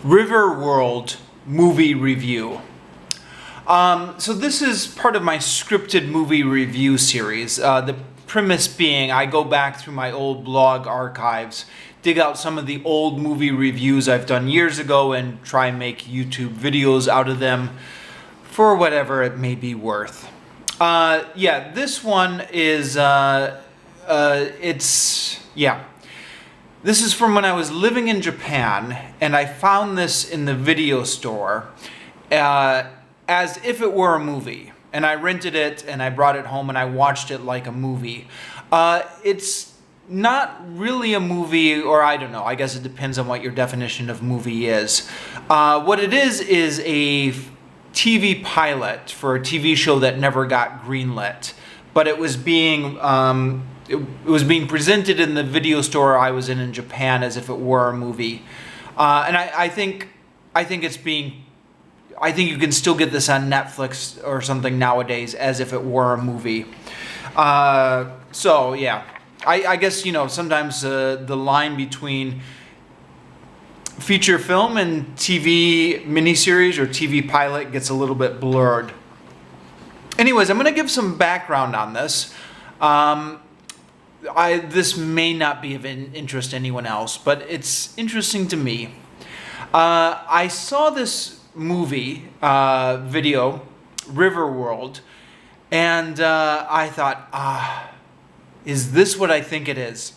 Riverworld movie review. So this is part of my scripted movie review series. The premise being I go back through my old blog archives, dig out some of the old movie reviews I've done years ago and try and make YouTube videos out of them for whatever it may be worth. This one is, This is from when I was living in Japan, and I found this in the video store as if it were a movie. And I rented it, and I brought it home, and I watched it like a movie. It's not really a movie, or I don't know, I guess it depends on what your definition of movie is. What it is a TV pilot for a TV show that never got greenlit, but it was being it was being presented in the video store I was in Japan as if it were a movie, and I think it's being. I think you can still get this on Netflix or something nowadays as if it were a movie. So yeah, I guess sometimes the line between feature film and TV miniseries or TV pilot gets a little bit blurred. Anyways, I'm going to give some background on this. This may not be of interest to anyone else, but it's interesting to me. I saw this movie video, Riverworld, and I thought, is this what I think it is?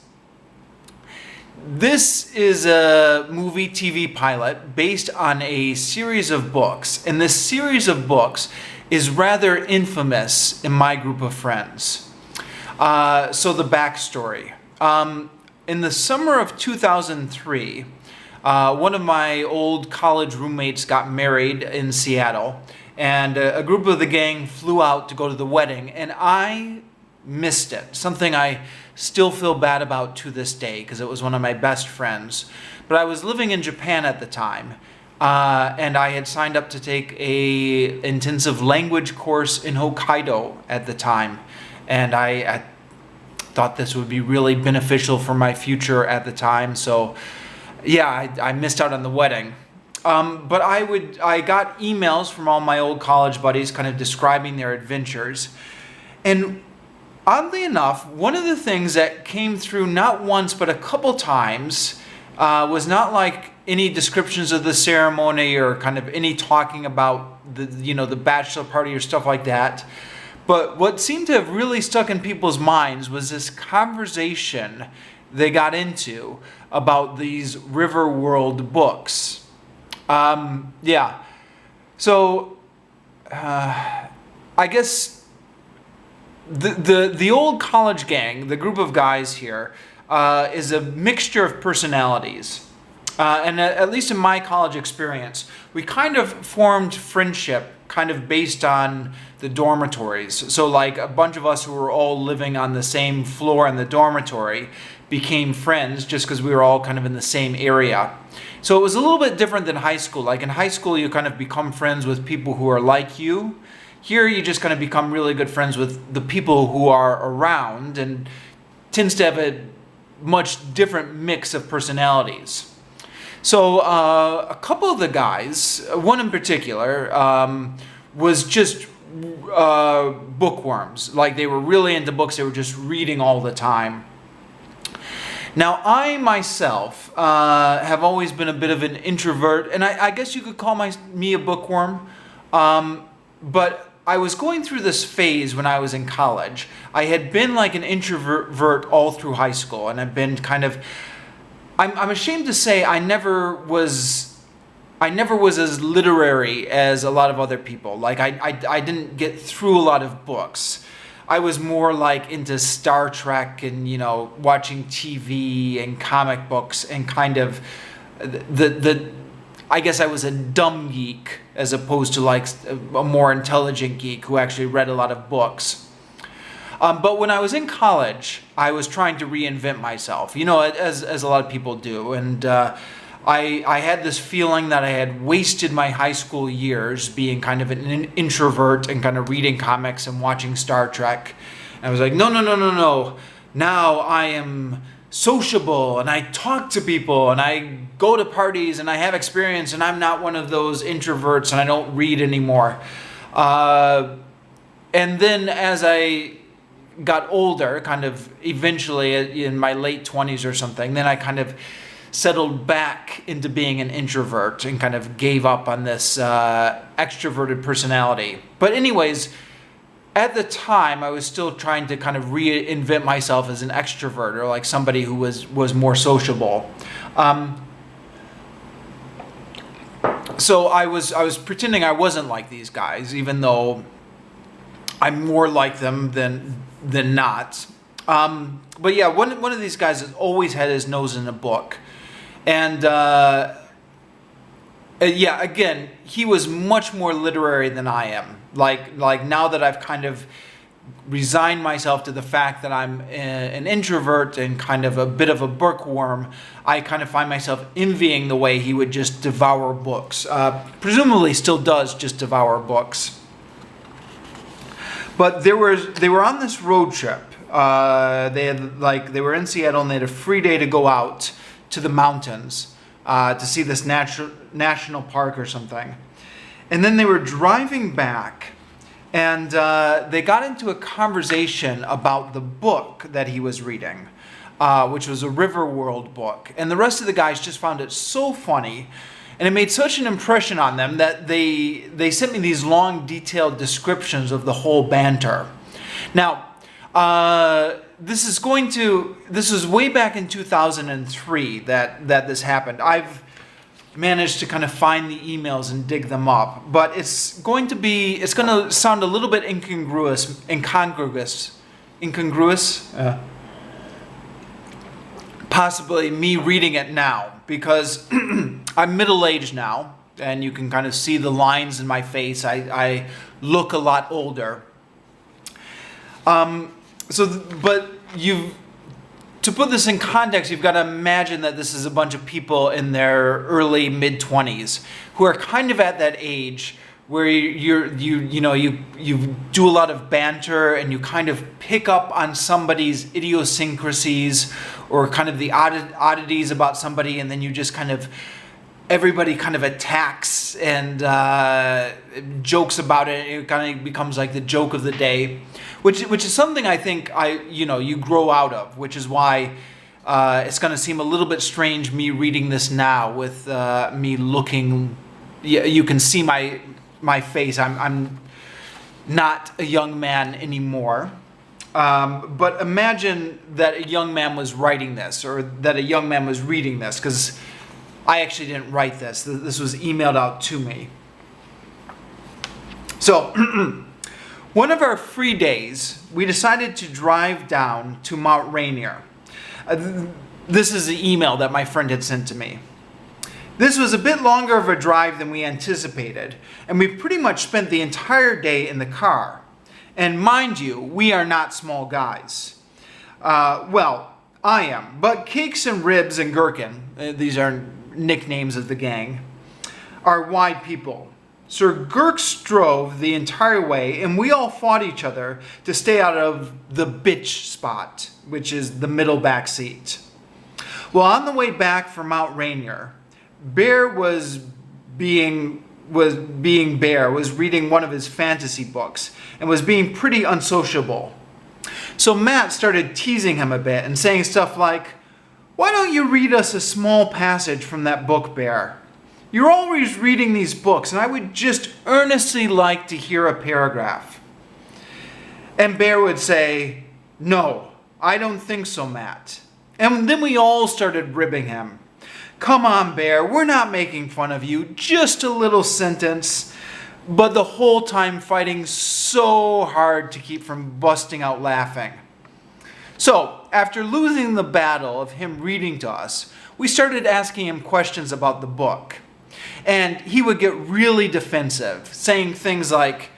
This is a movie TV pilot based on a series of books, and this series of books is rather infamous in my group of friends. So the backstory. In the summer of 2003, one of my old college roommates got married in Seattle, and a group of the gang flew out to go to the wedding, and I missed it. Something I still feel bad about to this day because it was one of my best friends. But I was living in Japan at the time, and I had signed up to take a intensive language course in Hokkaido at the time, and I thought this would be really beneficial for my future at the time. So yeah, I missed out on the wedding. But I got emails from all my old college buddies kind of describing their adventures. And oddly enough, one of the things that came through not once but a couple times was not like any descriptions of the ceremony or kind of any talking about the bachelor party or stuff like that. But what seemed to have really stuck in people's minds was this conversation they got into about these Riverworld books. So I guess the old college gang, the group of guys here, is a mixture of personalities. And at least in my college experience, we kind of formed friendship kind of based on the dormitories. So like a bunch of us who were all living on the same floor in the dormitory became friends just because we were all kind of in the same area. So it was a little bit different than high school. Like in high school, you kind of become friends with people who are like you. Here, you just kind of become really good friends with the people who are around, and tends to have a much different mix of personalities. So a couple of the guys, one in particular, was just bookworms. Like they were really into books. They were just reading all the time. Now, I myself have always been a bit of an introvert, and I guess you could call me a bookworm. But I was going through this phase when I was in college. I had been like an introvert all through high school, and I've been kind of. I'm ashamed to say I never was as literary as a lot of other people. Like I didn't get through a lot of books. I was more like into Star Trek and watching TV and comic books and kind of I guess I was a dumb geek as opposed to like a more intelligent geek who actually read a lot of books. But when I was in college, I was trying to reinvent myself, as a lot of people do. And I had this feeling that I had wasted my high school years being kind of an introvert and kind of reading comics and watching Star Trek. And I was like, no. Now I am sociable and I talk to people and I go to parties and I have experience, and I'm not one of those introverts and I don't read anymore. And then as I got older, kind of eventually in my late 20s or something, then I kind of settled back into being an introvert and kind of gave up on this extroverted personality. But anyways, at the time, I was still trying to kind of reinvent myself as an extrovert, or like somebody who was more sociable. So I was pretending I wasn't like these guys, even though I'm more like them than not. But yeah, one of these guys has always had his nose in a book. And yeah, again, he was much more literary than I am. Like now that I've kind of resigned myself to the fact that I'm an introvert and kind of a bit of a bookworm, I kind of find myself envying the way he would just devour books. Presumably still does just devour books. But they were on this road trip. They were in Seattle and they had a free day to go out to the mountains to see this national park or something. And then they were driving back, and they got into a conversation about the book that he was reading, which was a Riverworld book. And the rest of the guys just found it so funny, and it made such an impression on them that they sent me these long, detailed descriptions of the whole banter. Now, this was way back in 2003 that this happened. I've managed to kind of find the emails and dig them up, but it's going to sound a little bit incongruous. Possibly me reading it now, because I'm middle-aged now, and you can kind of see the lines in my face. I look a lot older. To put this in context, you've got to imagine that this is a bunch of people in their early mid-20s who are kind of at that age where you do a lot of banter and you kind of pick up on somebody's idiosyncrasies or kind of the oddities about somebody, and then you just kind of everybody kind of attacks and jokes about it. It kind of becomes like the joke of the day, which is something I think you grow out of, which is why it's going to seem a little bit strange me reading this now with me looking. You can see my face. I'm not a young man anymore. But imagine that a young man was writing this, or that a young man was reading this, because I actually didn't write this. This was emailed out to me. So, one of our free days, we decided to drive down to Mount Rainier. This is the email that my friend had sent to me. This was a bit longer of a drive than we anticipated, and we pretty much spent the entire day in the car. And mind you, we are not small guys. Well, I am, but Cakes and Ribs and Gherkin, these are nicknames of the gang, are wide people. Sir Gurks drove the entire way, and we all fought each other to stay out of the bitch spot, which is the middle back seat. Well, on the way back from Mount Rainier, Bear was reading one of his fantasy books and was being pretty unsociable. So Matt started teasing him a bit and saying stuff like, "Why don't you read us a small passage from that book, Bear? You're always reading these books, and I would just earnestly like to hear a paragraph." And Bear would say, "No, I don't think so, Matt." And then we all started ribbing him. "Come on, Bear, we're not making fun of you, just a little sentence." But the whole time fighting so hard to keep from busting out laughing. So, after losing the battle of him reading to us, we started asking him questions about the book. And he would get really defensive, saying things like,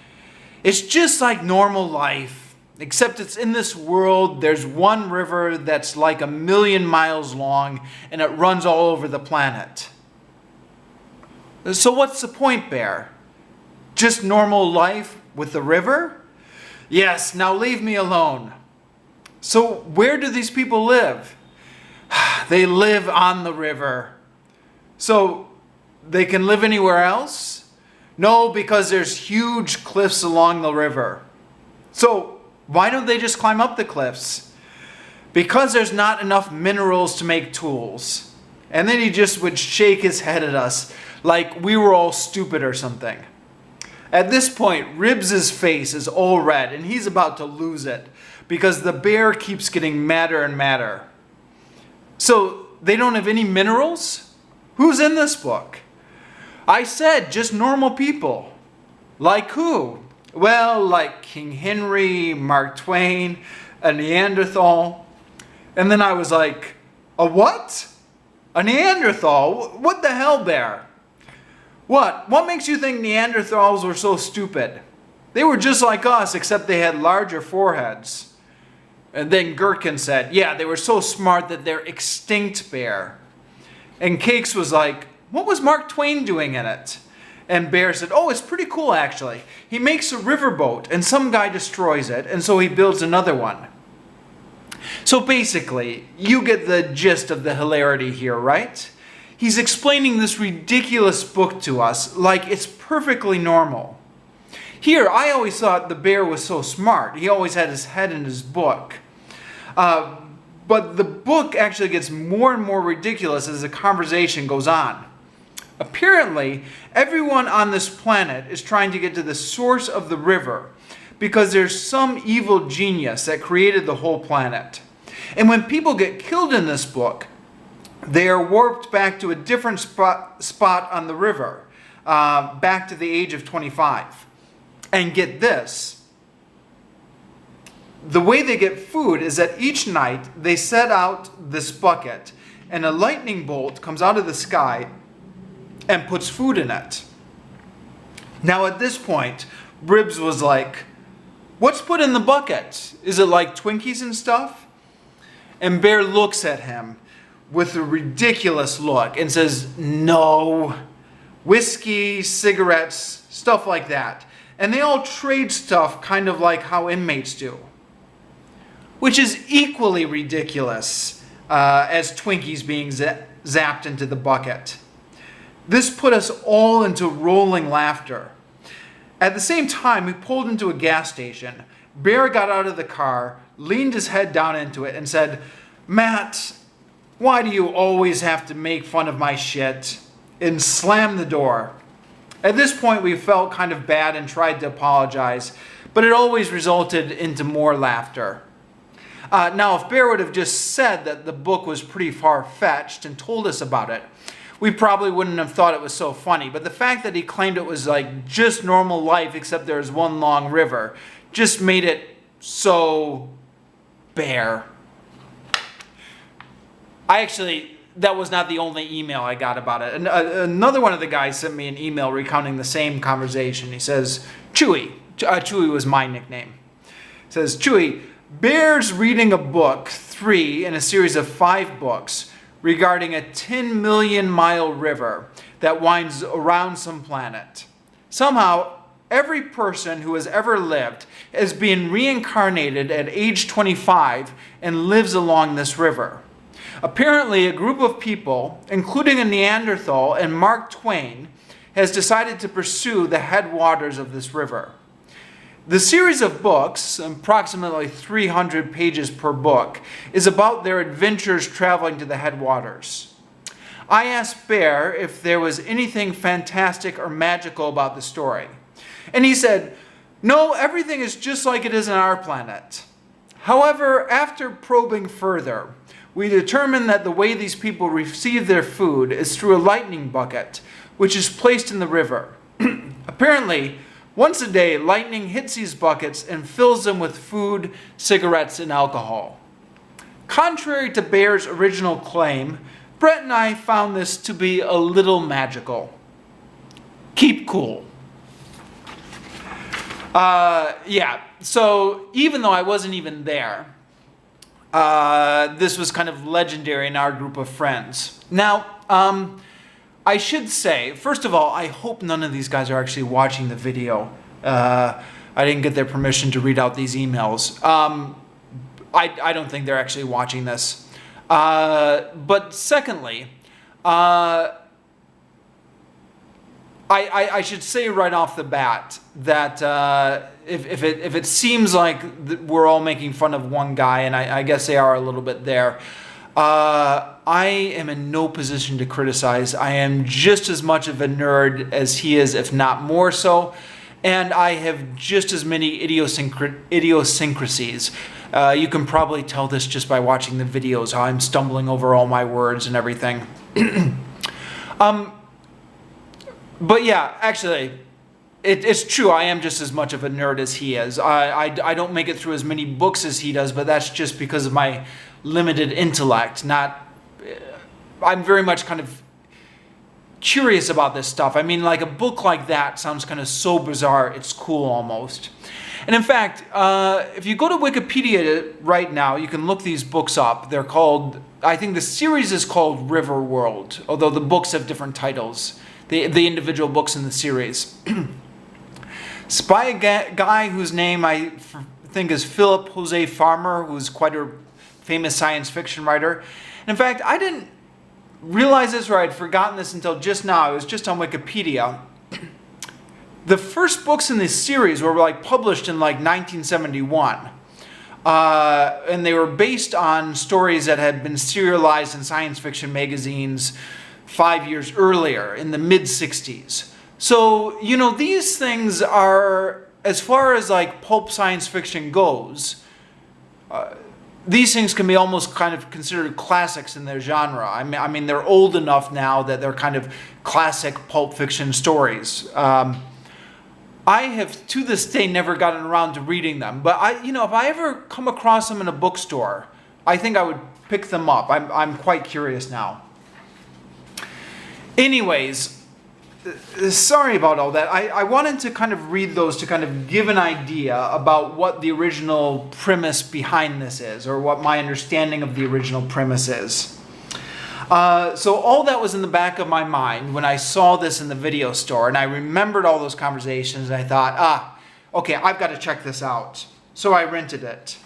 "It's just like normal life, except it's in this world. There's one river that's like 1,000,000 miles long, and it runs all over the planet." "So what's the point, Bear? Just normal life with the river?" "Yes, now leave me alone." "So where do these people live?" They live on the river. So they can live anywhere else? No, because there's huge cliffs along the river. So why don't they just climb up the cliffs? Because there's not enough minerals to make tools. And then he just would shake his head at us like we were all stupid or something. At this point, Ribs' face is all red and he's about to lose it because the bear keeps getting madder and madder. So they don't have any minerals? Who's in this book? I said just normal people. Like who? Well, like King Henry, Mark Twain, a Neanderthal. And then I was like, a what? A Neanderthal? What the hell, Bear? What? What makes you think Neanderthals were so stupid? They were just like us, except they had larger foreheads. And then Gherkin said, yeah, they were so smart that they're extinct, Bear. And Cakes was like, what was Mark Twain doing in it? And Bear said, oh, it's pretty cool, actually. He makes a riverboat, and some guy destroys it, and so he builds another one. So basically, you get the gist of the hilarity here, right? He's explaining this ridiculous book to us like it's perfectly normal. Here, I always thought the bear was so smart. He always had his head in his book. But the book actually gets more and more ridiculous as the conversation goes on. Apparently, everyone on this planet is trying to get to the source of the river because there's some evil genius that created the whole planet. And when people get killed in this book, they are warped back to a different spot on the river, back to the age of 25. And get this, the way they get food is that each night they set out this bucket and a lightning bolt comes out of the sky and puts food in it. Now at this point, Ribs was like, what's put in the bucket? Is it like Twinkies and stuff? And Bear looks at him with a ridiculous look and says, no, whiskey, cigarettes, stuff like that. And they all trade stuff kind of like how inmates do. Which is equally ridiculous as Twinkies being zapped into the bucket. This put us all into rolling laughter. At the same time, we pulled into a gas station. Bear got out of the car, leaned his head down into it, and said, Matt, why do you always have to make fun of my shit? And slammed the door. At this point, we felt kind of bad and tried to apologize, but it always resulted into more laughter. Now, if Bear would have just said that the book was pretty far-fetched and told us about it, we probably wouldn't have thought it was so funny. But the fact that he claimed it was like just normal life except there was one long river just made it so Bear. That was not the only email I got about it. Another one of the guys sent me an email recounting the same conversation. He says, Chewy. Chewy was my nickname. He says, Chewy, Bear's reading a book, 3 in a series of 5 books, regarding a 10 million mile river that winds around some planet. Somehow, every person who has ever lived is being reincarnated at age 25 and lives along this river. Apparently, a group of people, including a Neanderthal and Mark Twain, has decided to pursue the headwaters of this river. The series of books, approximately 300 pages per book, is about their adventures traveling to the headwaters. I asked Bear if there was anything fantastic or magical about the story. And he said, no, everything is just like it is on our planet. However, after probing further, we determined that the way these people receive their food is through a lightning bucket, which is placed in the river. Apparently, once a day, lightning hits these buckets and fills them with food, cigarettes, and alcohol. Contrary to Bear's original claim, Brett and I found this to be a little magical. Keep cool. Yeah, so even though I wasn't even there, this was kind of legendary in our group of friends. Now, I should say, first of all, I hope none of these guys are actually watching the video. I didn't get their permission to read out these emails. I don't think they're actually watching this. But secondly, I should say right off the bat that if it seems like we're all making fun of one guy, and I guess they are a little bit there, I am in no position to criticize. I am just as much of a nerd as he is, if not more so, and I have just as many idiosyncrasies. You can probably tell this just by watching the videos, how I'm stumbling over all my words and everything. But yeah, actually, it's true. I am just as much of a nerd as he is. I don't make it through as many books as he does, but that's just because of my limited intellect. I'm very much kind of curious about this stuff. I mean, like a book like that sounds kind of so bizarre, it's cool almost. And in fact, if you go to Wikipedia right now, you can look these books up. They're called, I think the series is called Riverworld, although the books have different titles. The individual books in the series. It's by a guy whose name I think is Philip Jose Farmer, who's quite a famous science fiction writer. And in fact, I didn't realize this, or I'd forgotten this until just now. It was just on Wikipedia. The first books in this series were like published in like 1971. And they were based on stories that had been serialized in science fiction magazines 5 years earlier, in the mid-60s. So, you know, these things are, as far as like pulp science fiction goes, these things can be almost kind of considered classics in their genre. I mean, they're old enough now that they're kind of classic pulp fiction stories. I have, to this day, never gotten around to reading them. But if I ever come across them in a bookstore, I think I would pick them up. I'm quite curious now. Anyways, sorry about all that. I wanted to kind of read those to kind of give an idea about what the original premise behind this is, or what my understanding of the original premise is. So all that was in the back of my mind when I saw this in the video store, and I remembered all those conversations, and I thought, okay, I've got to check this out. So I rented it.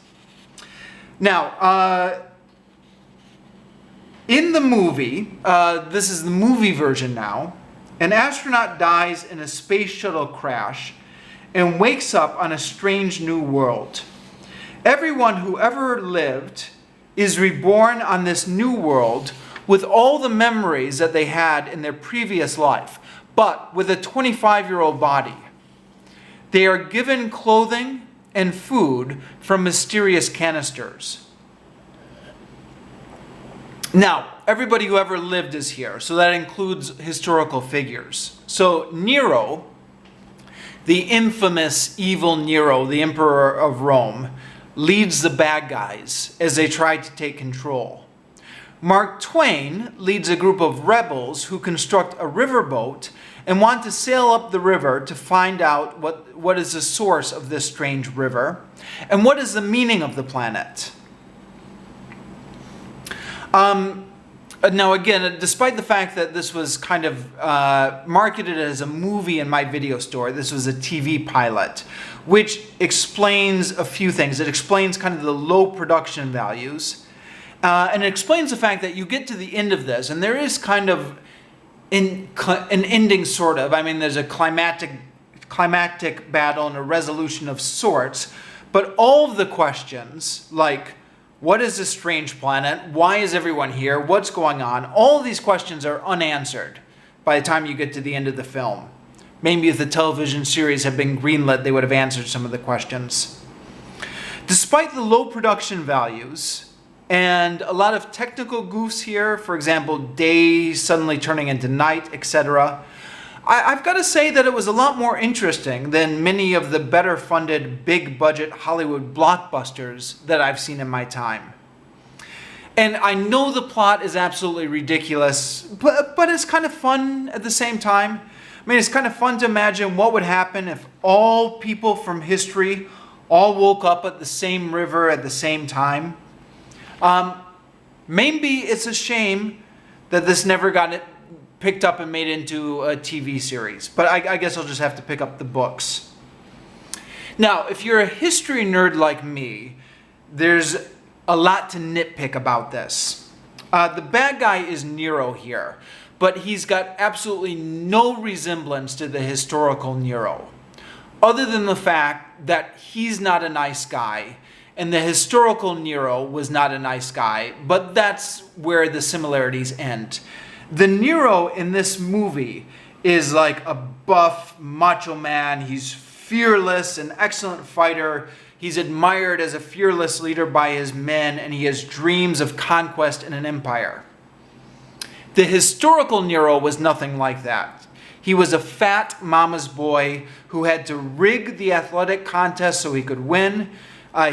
Now, in the movie, this is the movie version now, an astronaut dies in a space shuttle crash and wakes up on a strange new world. Everyone who ever lived is reborn on this new world with all the memories that they had in their previous life, but with a 25-year-old body. They are given clothing and food from mysterious canisters. Now, everybody who ever lived is here, so that includes historical figures. So Nero, the infamous evil Nero, the emperor of Rome, leads the bad guys as they try to take control. Mark Twain leads a group of rebels who construct a riverboat and want to sail up the river to find out what is the source of this strange river and what is the meaning of the planet. Now again, despite the fact that this was kind of marketed as a movie in my video store, this was a TV pilot, which explains a few things. It explains kind of the low production values, and it explains the fact that you get to the end of this, and there is kind of an ending, sort of. I mean, there's a climactic battle and a resolution of sorts, but all of the questions, like, what is this strange planet? Why is everyone here? What's going on? All of these questions are unanswered by the time you get to the end of the film. Maybe if the television series had been greenlit, they would have answered some of the questions. Despite the low production values and a lot of technical goofs here, for example, day suddenly turning into night, etc., I've got to say that it was a lot more interesting than many of the better funded, big budget Hollywood blockbusters that I've seen in my time. And I know the plot is absolutely ridiculous, but it's kind of fun at the same time. I mean, it's kind of fun to imagine what would happen if all people from history all woke up at the same river at the same time. Maybe it's a shame that this never got picked up and made into a TV series, but I guess I'll just have to pick up the books. Now, if you're a history nerd like me, there's a lot to nitpick about this. The bad guy is Nero here, but he's got absolutely no resemblance to the historical Nero, other than the fact that he's not a nice guy, and the historical Nero was not a nice guy, but that's where the similarities end. The Nero in this movie is like a buff, macho man. He's fearless, an excellent fighter. He's admired as a fearless leader by his men, and he has dreams of conquest and an empire. The historical Nero was nothing like that. He was a fat mama's boy who had to rig the athletic contest so he could win.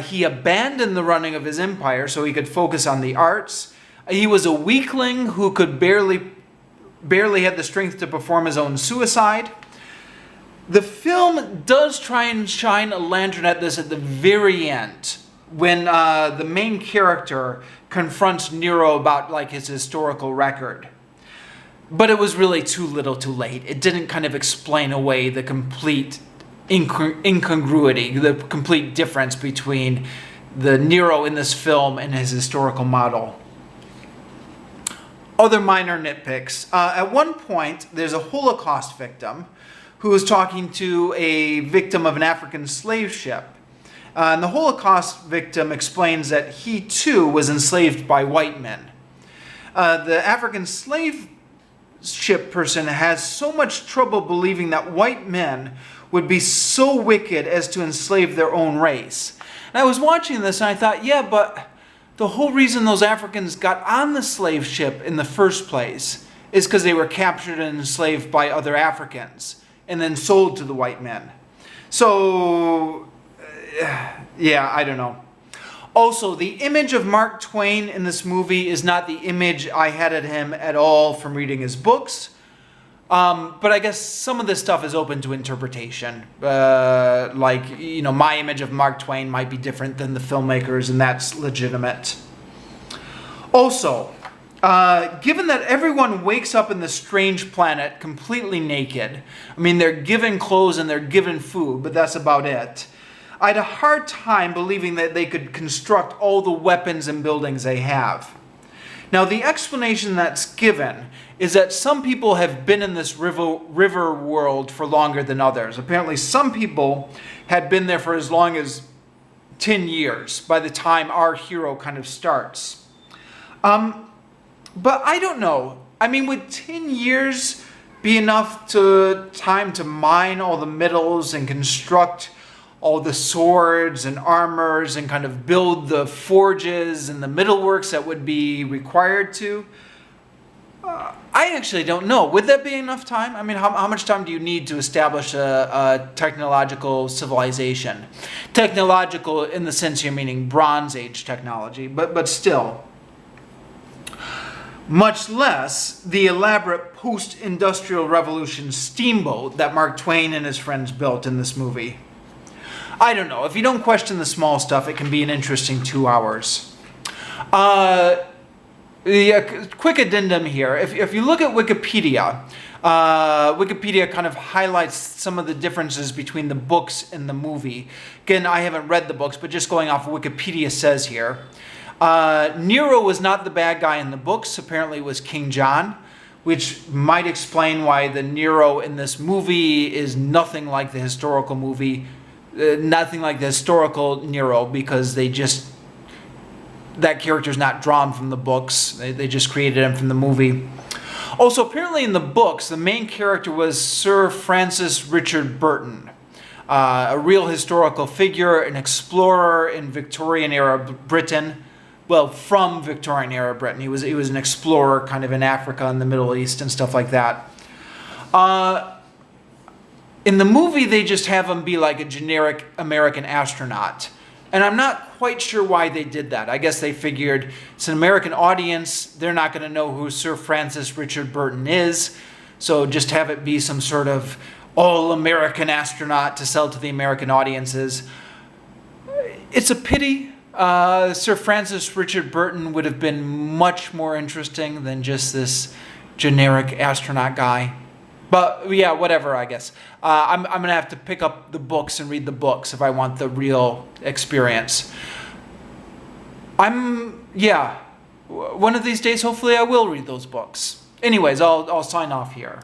He abandoned the running of his empire so he could focus on the arts. He was a weakling who could barely had the strength to perform his own suicide. The film does try and shine a lantern at this at the very end, when the main character confronts Nero about like his historical record. But it was really too little too late. It didn't kind of explain away the complete incongruity, the complete difference between the Nero in this film and his historical model. Other minor nitpicks. At one point, there's a Holocaust victim who is talking to a victim of an African slave ship. And the Holocaust victim explains that he too was enslaved by white men. The African slave ship person has so much trouble believing that white men would be so wicked as to enslave their own race. And I was watching this and I thought, yeah, but the whole reason those Africans got on the slave ship in the first place is because they were captured and enslaved by other Africans and then sold to the white men. So, yeah, I don't know. Also, the image of Mark Twain in this movie is not the image I had of him at all from reading his books. But I guess some of this stuff is open to interpretation. Like, you know, my image of Mark Twain might be different than the filmmakers, and that's legitimate. Also, given that everyone wakes up in this strange planet completely naked, I mean, they're given clothes and they're given food, but that's about it. I had a hard time believing that they could construct all the weapons and buildings they have. Now, the explanation that's given is that some people have been in this river world for longer than others. Apparently, some people had been there for as long as 10 years by the time our hero kind of starts. But I don't know. I mean, would 10 years be enough time to mine all the metals and construct all the swords and armors and kind of build the forges and the metalworks that would be required to? I actually don't know. Would that be enough time? I mean, how much time do you need to establish a technological civilization? Technological in the sense you're meaning Bronze Age technology, but still. Much less the elaborate post-industrial revolution steamboat that Mark Twain and his friends built in this movie. I don't know. If you don't question the small stuff, it can be an interesting 2 hours. Quick addendum here. If you look at Wikipedia, Wikipedia kind of highlights some of the differences between the books and the movie. Again, I haven't read the books, but just going off what Wikipedia says here. Nero was not the bad guy in the books. Apparently it was King John, which might explain why the Nero in this movie is nothing like the historical movie. Nothing like the historical Nero, because that character's not drawn from the books. They just created him from the movie. Also, apparently in the books, the main character was Sir Francis Richard Burton, a real historical figure, an explorer in Victorian-era Britain. Well, from Victorian-era Britain. He was an explorer kind of in Africa and the Middle East and stuff like that. In the movie, they just have him be like a generic American astronaut. And I'm not quite sure why they did that. I guess they figured it's an American audience. They're not going to know who Sir Francis Richard Burton is. So just have it be some sort of all-American astronaut to sell to the American audiences. It's a pity. Sir Francis Richard Burton would have been much more interesting than just this generic astronaut guy. But yeah, whatever, I guess. I'm going to have to pick up the books and read the books if I want the real experience. one of these days, hopefully I will read those books. Anyways, I'll sign off here.